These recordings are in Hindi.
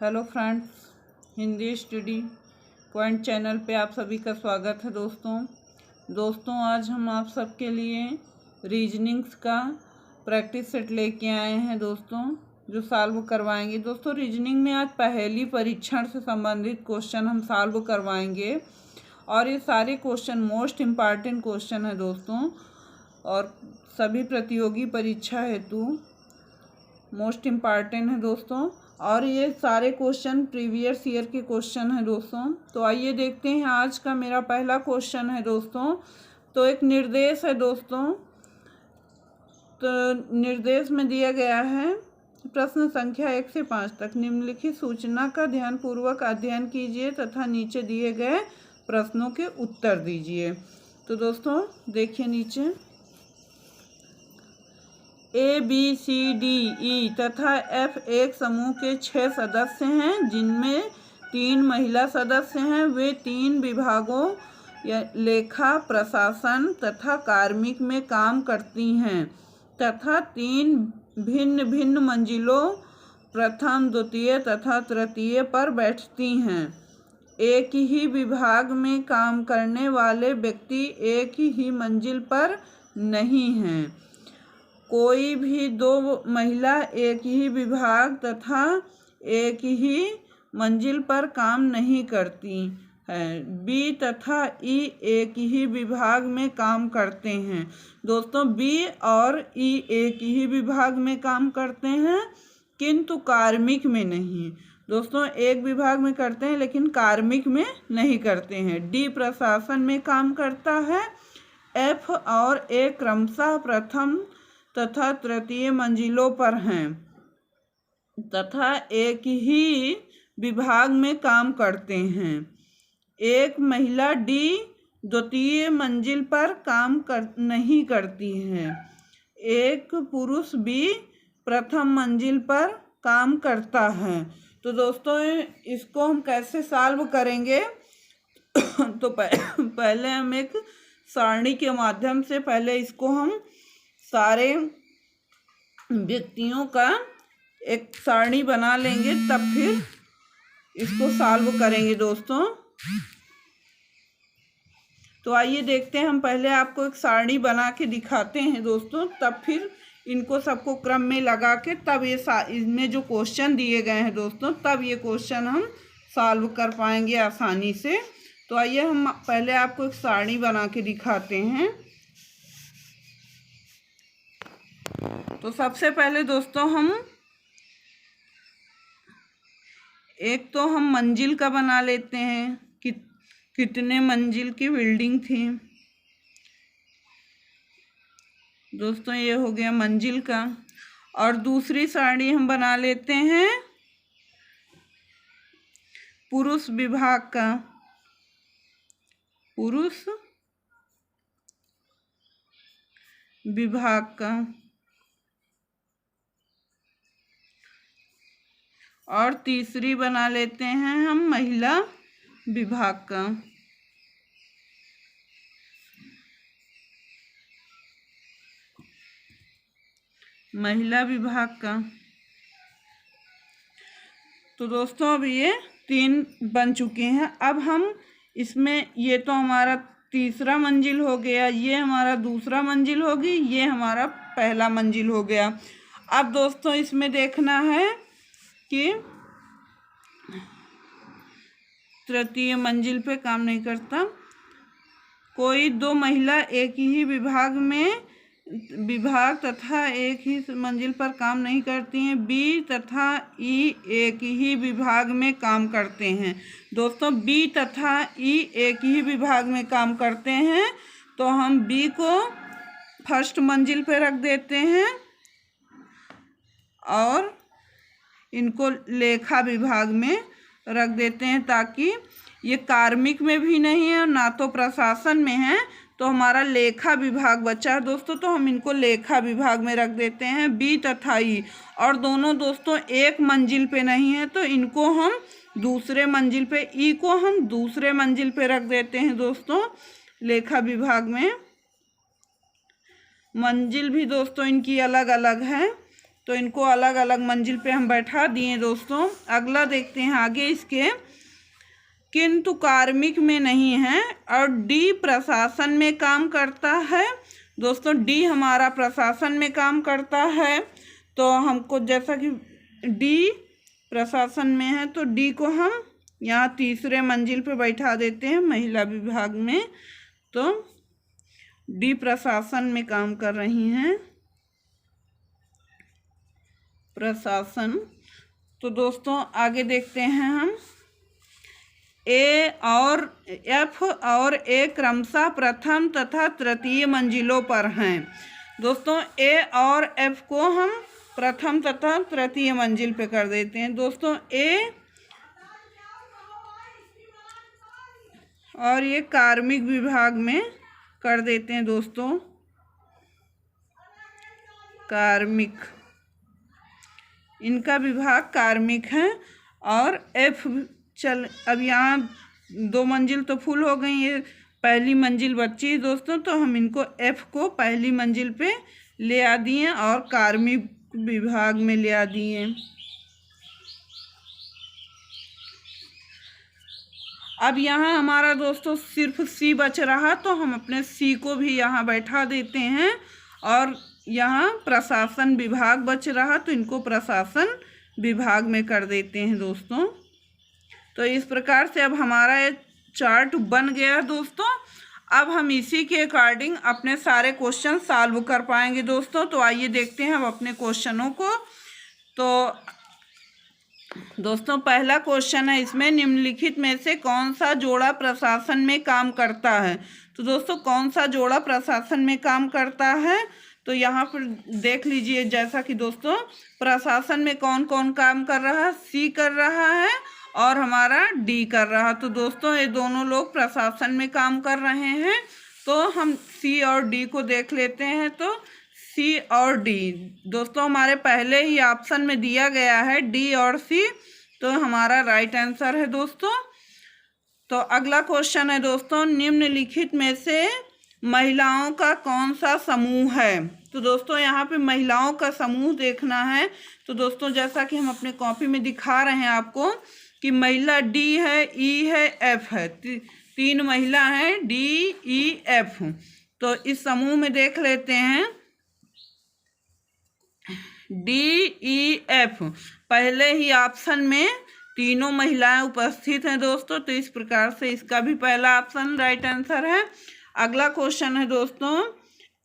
Hello friends, Hindi study point channel पे आप सभी का स्वागत है। दोस्तों आज हम आप सबके लिए रीजनिंग्स का प्रैक्टिस सेट लेके आए हैं जो सॉल्व करवाएंगे। दोस्तों रीजनिंग में आज पहेली परीक्षण से संबंधित क्वेश्चन हम सॉल्व करवाएंगे और ये सारे क्वेश्चन मोस्ट इम्पॉर्टेंट क्वेश्चन है दोस्तों, और सभी प्रतियोगी परीक्षा हेतु मोस्ट इम्पॉर्टेंट है दोस्तों। और ये सारे क्वेश्चन प्रीवियस ईयर के क्वेश्चन हैं दोस्तों। तो आइए देखते हैं, आज का मेरा पहला क्वेश्चन है दोस्तों। तो एक निर्देश है दोस्तों। तो निर्देश में दिया गया है प्रश्न संख्या 1 से 5 तक निम्नलिखित सूचना का ध्यानपूर्वक अध्ययन कीजिए तथा नीचे दिए गए प्रश्नों के उत्तर दीजिए। तो दोस्तों देखिए, नीचे ABCDE तथा F एक समूह के 6 सदस्य हैं, जिनमें 3 महिला सदस्य हैं। वे 3 विभागों या लेखा, प्रशासन तथा कार्मिक में काम करती हैं तथा 3 भिन्न भिन्न मंजिलों प्रथम, द्वितीय तथा तृतीय पर बैठती हैं। एक ही विभाग में काम करने वाले व्यक्ति एक ही मंजिल पर नहीं हैं। कोई भी 2 महिला एक ही विभाग तथा एक ही मंजिल पर काम नहीं करती है। B तथा E एक ही विभाग में काम करते हैं। दोस्तों B और E एक ही विभाग में काम करते हैं, किंतु कार्मिक में नहीं। दोस्तों एक विभाग में करते हैं लेकिन कार्मिक में नहीं करते हैं। D प्रशासन में काम करता है। F और A क्रमशः प्रथम तथा तृतीय मंजिलों पर हैं तथा एक ही विभाग में काम करते हैं। एक महिला D द्वितीय मंजिल पर काम नहीं करती है। एक पुरुष B प्रथम मंजिल पर काम करता है। तो दोस्तों इसको हम कैसे सॉल्व करेंगे तो पहले हम एक सारणी के माध्यम से पहले इसको हम सारे व्यक्तियों का एक सारणी बना लेंगे, तब फिर इसको सॉल्व करेंगे दोस्तों। तो आइए देखते हैं, हम पहले आपको एक सारणी बना के दिखाते हैं दोस्तों, तब फिर इनको सबको क्रम में लगा के तब ये इसमें जो क्वेश्चन दिए गए हैं दोस्तों, तब ये क्वेश्चन हम सॉल्व कर पाएंगे आसानी से। तो आइए हम पहले आपको एक सारणी बना के दिखाते हैं। तो सबसे पहले दोस्तों हम मंजिल का बना लेते हैं कि कितने मंजिल की बिल्डिंग थी। दोस्तों ये हो गया मंजिल का। और दूसरी सारणी हम बना लेते हैं पुरुष विभाग का। पुरुष विभाग का। और तीसरी बना लेते हैं हम महिला विभाग का। महिला विभाग का। तो दोस्तों अब ये 3 बन चुके हैं। अब हम इसमें ये तो हमारा तीसरा मंजिल हो गया, ये हमारा दूसरा मंजिल होगी, ये हमारा पहला मंजिल हो गया। अब दोस्तों इसमें देखना है कि तृतीय मंजिल पे काम नहीं करता। कोई 2 महिला एक ही विभाग तथा एक ही मंजिल पर काम नहीं करती हैं। B तथा E एक ही विभाग में काम करते हैं। दोस्तों B तथा E एक ही विभाग में काम करते हैं, तो हम B को फर्स्ट मंजिल पे रख देते हैं और इनको लेखा विभाग में रख देते हैं, ताकि ये कार्मिक में भी नहीं है और ना तो प्रशासन में है, तो हमारा लेखा विभाग बचा है दोस्तों। तो हम इनको लेखा विभाग में रख देते हैं B तथा E। और दोनों दोस्तों एक मंजिल पे नहीं है, तो इनको हम दूसरे मंजिल पे, E को हम दूसरे मंजिल पे रख देते हैं दोस्तों लेखा विभाग में। मंजिल भी दोस्तों इनकी अलग अलग है, तो इनको अलग अलग मंजिल पे हम बैठा दिए दोस्तों। अगला देखते हैं आगे इसके, किंतु कार्मिक में नहीं है और डी प्रशासन में काम करता है। दोस्तों डी हमारा प्रशासन में काम करता है, तो हमको जैसा कि डी प्रशासन में है तो डी को हम यहाँ तीसरे मंजिल पे बैठा देते हैं महिला विभाग में। तो डी प्रशासन में काम कर रही हैं, प्रशासन। तो दोस्तों आगे देखते हैं हम, ए और एफ और ए क्रमशः प्रथम तथा तृतीय मंजिलों पर हैं। दोस्तों ए और एफ को हम प्रथम तथा तृतीय मंजिल पे कर देते हैं। दोस्तों ए और ये कार्मिक विभाग में कर देते हैं दोस्तों, कार्मिक, इनका विभाग कार्मिक है। और एफ अब यहाँ 2 मंजिल तो फुल हो गई, ये पहली मंजिल बची है दोस्तों, तो हम इनको एफ को पहली मंजिल पे ले आ दिए और कार्मिक विभाग में ले आ दिए। अब यहाँ हमारा दोस्तों सिर्फ सी बच रहा, तो हम अपने सी को भी यहाँ बैठा देते हैं और यहाँ प्रशासन विभाग बच रहा, तो इनको प्रशासन विभाग में कर देते हैं दोस्तों। तो इस प्रकार से अब हमारा ये चार्ट बन गया दोस्तों। अब हम इसी के अकॉर्डिंग अपने सारे क्वेश्चन सॉल्व कर पाएंगे दोस्तों। तो आइए देखते हैं हम अपने क्वेश्चनों को। तो दोस्तों पहला क्वेश्चन है, इसमें निम्नलिखित में से कौन सा जोड़ा प्रशासन में काम करता है। तो दोस्तों कौन सा जोड़ा प्रशासन में काम करता है, तो यहाँ पर देख लीजिए, जैसा कि दोस्तों प्रशासन में कौन कौन काम कर रहा है, सी कर रहा है और हमारा डी कर रहा है। तो दोस्तों ये दोनों लोग प्रशासन में काम कर रहे हैं, तो हम सी और डी को देख लेते हैं। तो सी और डी दोस्तों हमारे पहले ही ऑप्शन में दिया गया है, डी और सी, तो हमारा राइट आंसर है दोस्तों। तो अगला क्वेश्चन है दोस्तों, निम्नलिखित में से महिलाओं का कौन सा समूह है। तो दोस्तों यहाँ पे महिलाओं का समूह देखना है। तो दोस्तों जैसा कि हम अपने कॉपी में दिखा रहे हैं आपको कि महिला डी है, ई है, एफ है, 3 महिला हैं, डी ई एफ। तो इस समूह में देख लेते हैं डी ई एफ, पहले ही ऑप्शन में तीनों महिलाएं उपस्थित हैं दोस्तों, तो इस प्रकार से इसका भी पहला ऑप्शन राइट आंसर है। अगला क्वेश्चन है दोस्तों,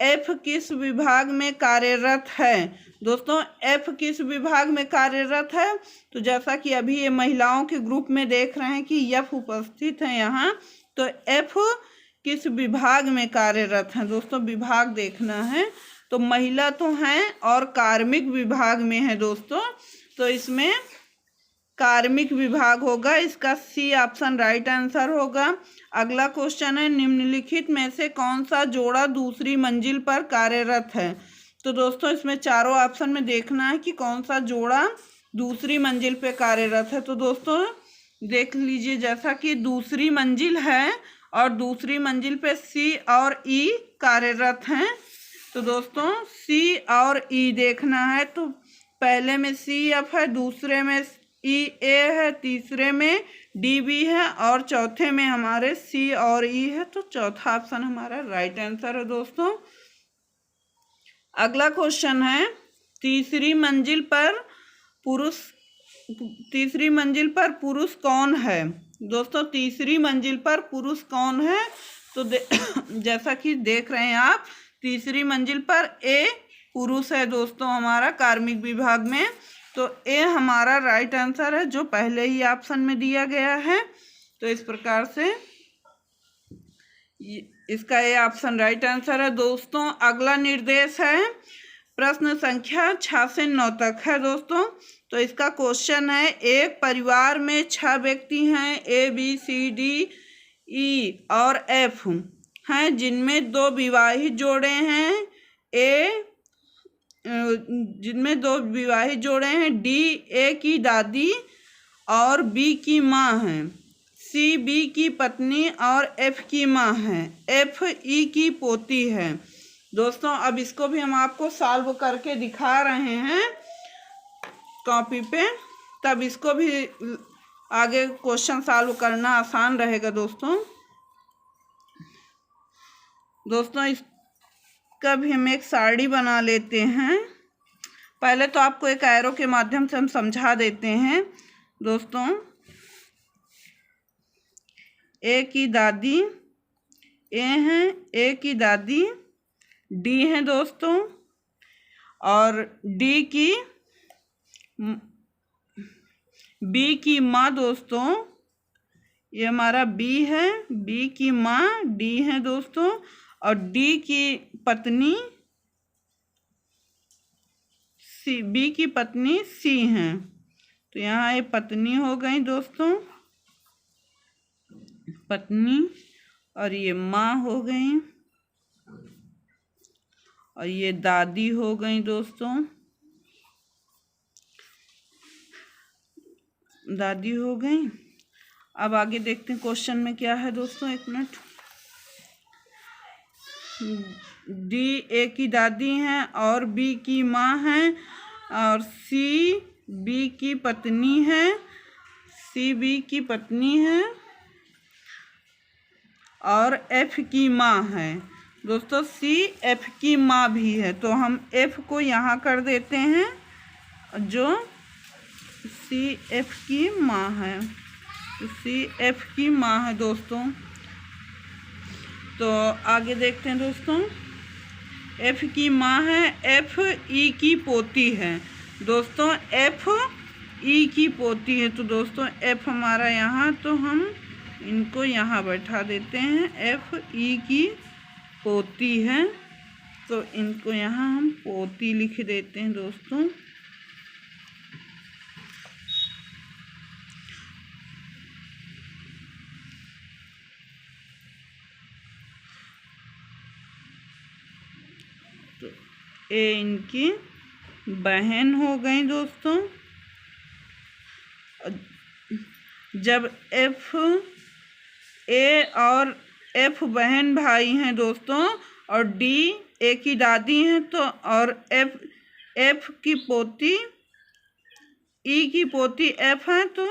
एफ किस विभाग में कार्यरत है। दोस्तों एफ किस विभाग में कार्यरत है, तो जैसा कि अभी ये महिलाओं के ग्रुप में देख रहे हैं कि एफ उपस्थित है यहाँ, तो एफ किस विभाग में कार्यरत है। दोस्तों विभाग देखना है, तो महिला तो हैं और कार्मिक विभाग में है दोस्तों, तो इसमें कार्मिक विभाग होगा, इसका सी ऑप्शन राइट आंसर होगा। अगला क्वेश्चन है, निम्नलिखित में से कौन सा जोड़ा दूसरी मंजिल पर कार्यरत है। तो दोस्तों इसमें चारों ऑप्शन में देखना है कि कौन सा जोड़ा दूसरी मंजिल पे कार्यरत है। तो दोस्तों देख लीजिए, जैसा कि दूसरी मंजिल है और दूसरी मंजिल पे सी और ई कार्यरत हैं, तो दोस्तों सी और ई देखना है। तो पहले में सी एफ है, दूसरे में ई ए है, तीसरे में डी बी है और चौथे में हमारे सी और ई है, तो चौथा ऑप्शन हमारा राइट आंसर है दोस्तों। अगला क्वेश्चन है, तीसरी मंजिल पर पुरुष कौन है। दोस्तों तीसरी मंजिल पर पुरुष कौन है, तो जैसा कि देख रहे हैं आप, तीसरी मंजिल पर ए पुरुष है दोस्तों हमारा कार्मिक विभाग में, तो ए हमारा राइट आंसर है जो पहले ही ऑप्शन में दिया गया है। तो इस प्रकार से इसका ए ऑप्शन राइट आंसर है दोस्तों। अगला निर्देश है, प्रश्न संख्या 6 से 9 तक है दोस्तों। तो इसका क्वेश्चन है, एक परिवार में 6 व्यक्ति हैं, A B C D E और एफ हैं, जिनमें 2 विवाहित जोड़े हैं, डी ए की दादी और बी की माँ हैं, सी बी की पत्नी और एफ की माँ है, एफ ई की पोती है। दोस्तों अब इसको भी हम आपको सॉल्व करके दिखा रहे हैं। कॉपी पे, तब इसको भी आगे क्वेश्चन सॉल्व करना आसान रहेगा दोस्तों। दोस्तों इसका भी हम एक साड़ी बना लेते हैं। पहले तो आपको एक एरो के माध्यम से हम समझा देते हैं दोस्तों। ए की दादी, ए है, ए की दादी, डी है दोस्तों, और डी की बी की माँ दोस्तों, ये हमारा बी है, बी की माँ डी है दोस्तों, और डी की पत्नी सी, बी की पत्नी सी है। तो यहाँ ये पत्नी हो गई दोस्तों, पत्नी, और ये माँ हो गई, और ये दादी हो गई दोस्तों, दादी हो गई। अब आगे देखते हैं क्वेश्चन में क्या है दोस्तों, एक मिनट। डी ए की दादी हैं और बी की माँ है, और सी बी की पत्नी है, सी बी की पत्नी है, और एफ की माँ है दोस्तों, सी एफ की माँ भी है। तो हम एफ को यहाँ कर देते हैं, जो सी एफ की माँ है, तो सी एफ की माँ है दोस्तों। तो आगे देखते हैं दोस्तों, एफ की माँ है, एफ ई की पोती है दोस्तों, एफ ई की पोती है। तो दोस्तों एफ हमारा यहाँ, तो हम इनको यहाँ बैठा देते हैं, एफ ई की पोती है, तो इनको यहाँ हम पोती लिख देते हैं दोस्तों। तो ए इनकी बहन हो गई दोस्तों। जब एफ ए और एफ बहन भाई हैं दोस्तों, और डी ए की दादी हैं, तो और एफ की पोती ई की पोती एफ है, तो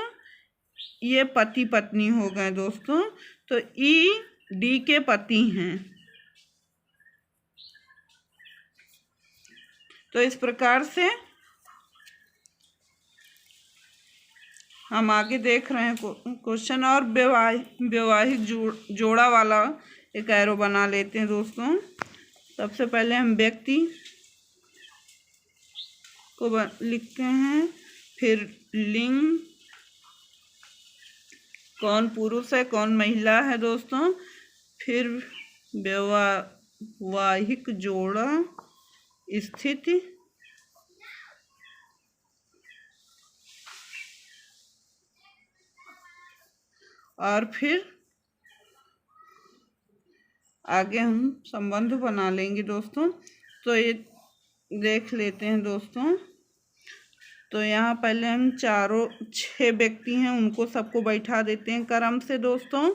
ये पति पत्नी हो गए दोस्तों। तो ई डी के पति हैं। तो इस प्रकार से हम आगे देख रहे हैं क्वेश्चन, और वैवाहिक जोड़ा वाला एक एरो बना लेते हैं दोस्तों। सबसे पहले हम व्यक्ति को लिखते हैं, फिर लिंग, कौन पुरुष है कौन महिला है दोस्तों, फिर वैवाहिक जोड़ा, स्थिति, और फिर आगे हम संबंध बना लेंगे दोस्तों। तो ये देख लेते हैं दोस्तों। तो यहाँ पहले हम 6 व्यक्ति हैं, उनको सबको बैठा देते हैं क्रम से दोस्तों।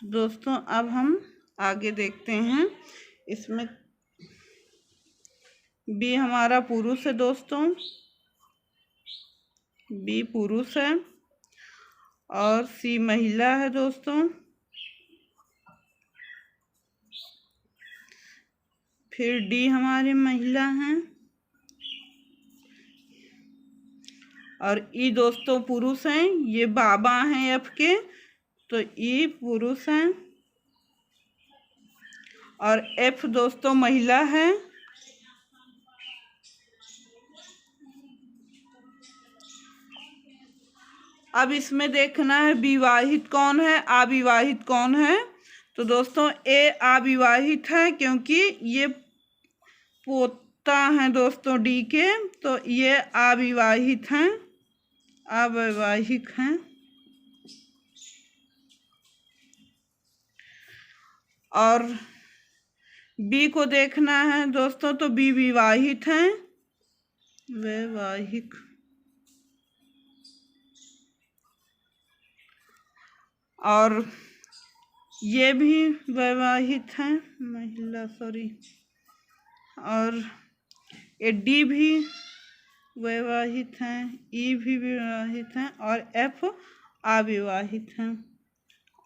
दोस्तों अब हम आगे देखते हैं, इसमें बी हमारा पुरुष है दोस्तों, बी पुरुष है, और सी महिला है दोस्तों, फिर डी हमारी महिला हैं, और ई दोस्तों पुरुष हैं, ये बाबा हैं एफ के, तो ई पुरुष हैं, और एफ दोस्तों महिला है। अब इसमें देखना है विवाहित कौन है, अविवाहित कौन है। तो दोस्तों ए अविवाहित है, क्योंकि ये पोता है दोस्तों डी के, तो ये अविवाहित हैं, अवैवाहिक हैं। और बी को देखना है दोस्तों, तो बी विवाहित हैं, वैवाहिक। और ये भी वैवाहित हैं, महिला सॉरी, और ए डी भी वैवाहित हैं, ई भी विवाहित हैं, और एफ अविवाहित हैं,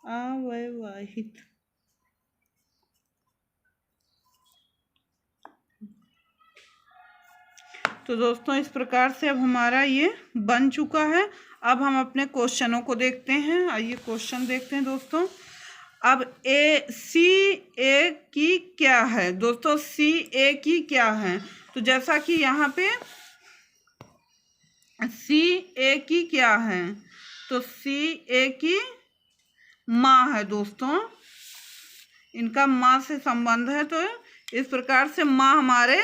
अवैवाहित। तो दोस्तों इस प्रकार से अब हमारा ये बन चुका है। अब हम अपने क्वेश्चनों को देखते हैं। आइए क्वेश्चन देखते हैं दोस्तों। अब सी ए की क्या है दोस्तों, सी ए की क्या है? तो जैसा कि यहाँ पे सी ए की क्या है, तो सी ए की माँ है दोस्तों, इनका माँ से संबंध है। तो इस प्रकार से माँ हमारे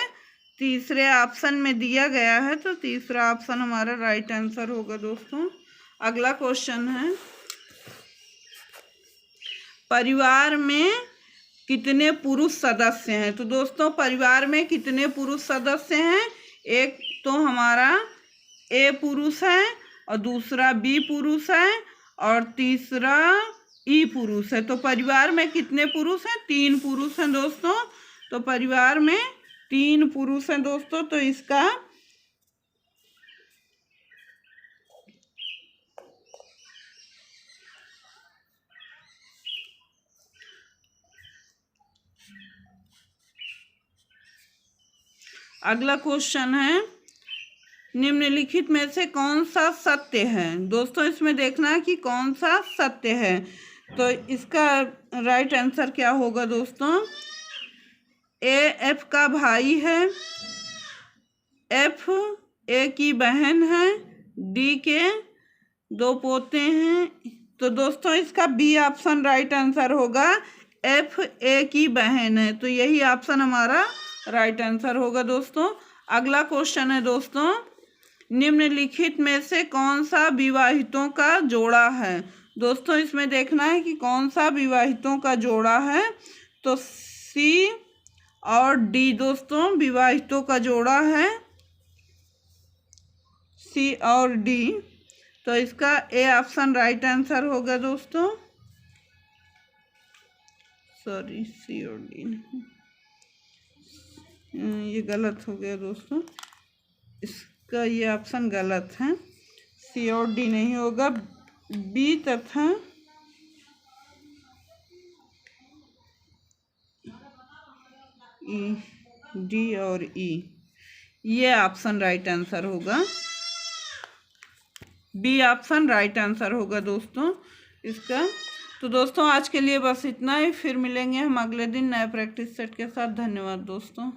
तीसरे ऑप्शन में दिया गया है, तो तीसरा ऑप्शन हमारा राइट आंसर होगा दोस्तों। अगला क्वेश्चन है, परिवार में कितने पुरुष सदस्य हैं? तो दोस्तों परिवार में कितने पुरुष सदस्य हैं? एक तो हमारा ए पुरुष है, और दूसरा बी पुरुष है, और तीसरा ई पुरुष है। तो परिवार में कितने पुरुष हैं? 3 पुरुष हैं दोस्तों। तो परिवार में 3 पुरुष हैं दोस्तों। तो इसका अगला क्वेश्चन है, निम्नलिखित में से कौन सा सत्य है? दोस्तों इसमें देखना है कि कौन सा सत्य है। तो इसका राइट आंसर क्या होगा दोस्तों? ए एफ का भाई है, एफ ए की बहन है, डी के 2 पोते हैं। तो दोस्तों इसका बी ऑप्शन राइट आंसर होगा, एफ ए की बहन है। तो यही ऑप्शन हमारा राइट आंसर होगा दोस्तों। अगला क्वेश्चन है दोस्तों, निम्नलिखित में से कौन सा विवाहितों का जोड़ा है? दोस्तों इसमें देखना है कि कौन सा विवाहितों का जोड़ा है। तो सी और डी दोस्तों विवाहितों का जोड़ा है, सी और डी। तो इसका ए ऑप्शन राइट आंसर होगा दोस्तों। सॉरी, सी और डी नहीं, ये गलत हो गया दोस्तों, इसका ये ऑप्शन गलत है, सी और डी नहीं होगा, बी तथा ई, डी और ई, ये ऑप्शन राइट आंसर होगा, बी ऑप्शन राइट आंसर होगा दोस्तों इसका। तो दोस्तों आज के लिए बस इतना ही, फिर मिलेंगे हम अगले दिन नए प्रैक्टिस सेट के साथ। धन्यवाद दोस्तों।